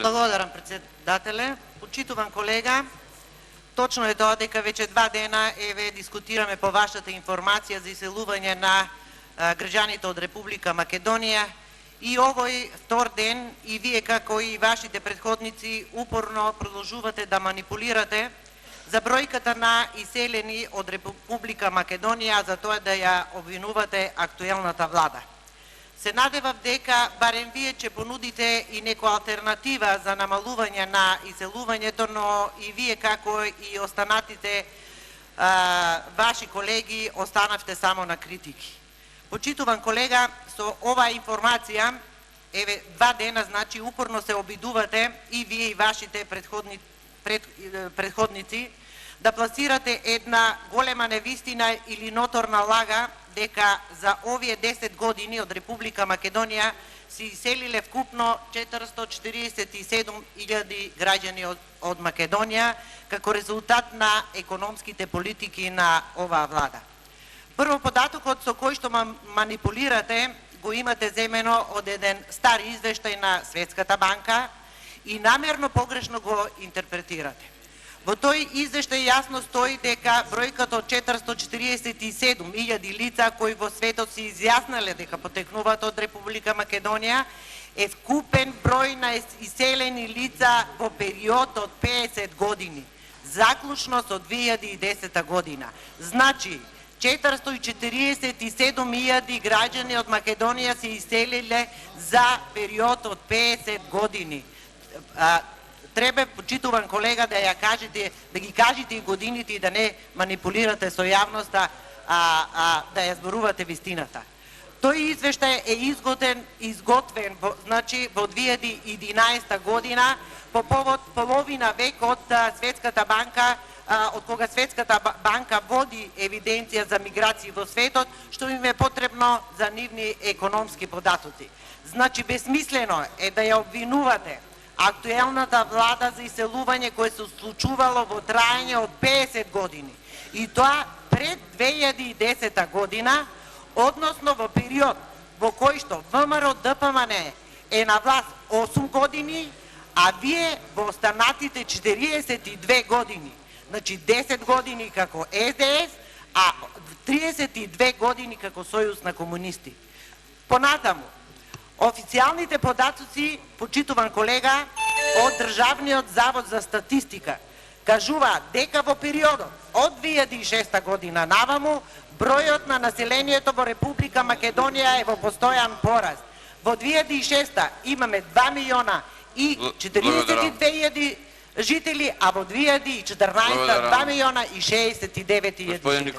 Благодарам, председателе. Почитуван колега, точно е тоа дека веќе 2 дена дискутираме по вашата информација за иселување на граѓаните од Република Македонија и овој втор ден и вие како и вашите предходници упорно продолжувате да манипулирате за бројката на иселени од Република Македонија, за тоа да ја обвинувате актуелната влада. Се надевав дека барем вие ќе понудите и некоја алтернатива за намалување на иселувањето, но и вие како и останатите ваши колеги останавте само на критики. Почитуван колега, со оваа информација, 2 дена, значи, упорно се обидувате и вие и вашите предходници да пласирате една голема невистина или ноторна лага дека за овие 10 години од Република Македонија се иселиле вкупно 447.000 граѓани од Македонија како резултат на економските политики на оваа влада. Прво, податокот со кој што манипулирате го имате земено од еден стар извештај на Светската банка и намерно погрешно го интерпретирате. Во тој извештај јасно стои дека бројката од 447.000 лица кои во светот се изјаснале дека потекнуваат од Република Македонија е вкупен број на иселени лица во период од 50 години, заклучно со 2010 година. Значи, 447.000 граѓани од Македонија се иселиле за период од 50 години. Треба, почитуван колега, да ги кажете и годините и да не манипулирате со јавноста, да ја зборувате вистината. Тој извештај е изготвен значи во 2011 година по повод половина век од Светската банка, од кога Светската банка води евиденција за миграции во светот, што им е потребно за нивни економски податоци. Значи, безсмислено е да ја обвинувате актуелната влада за иселување кое се случувало во траење од 50 години. И тоа пред 2010 година, односно во период во кој што ВМРО ДПМН е на власт 8 години, а вие во останатите 42 години. Значи 10 години како СДС, а 32 години како Сојуз на комунисти. Понатаму, официјалните податоци, почитуван колега, од Државниот завод за статистика кажуваат дека во периодот од 2006 година наваму бројот на населението во Република Македонија е во постојан пораст. Во 2006 имаме 2.042.000 жители, а во 2014 2.069.000 жители.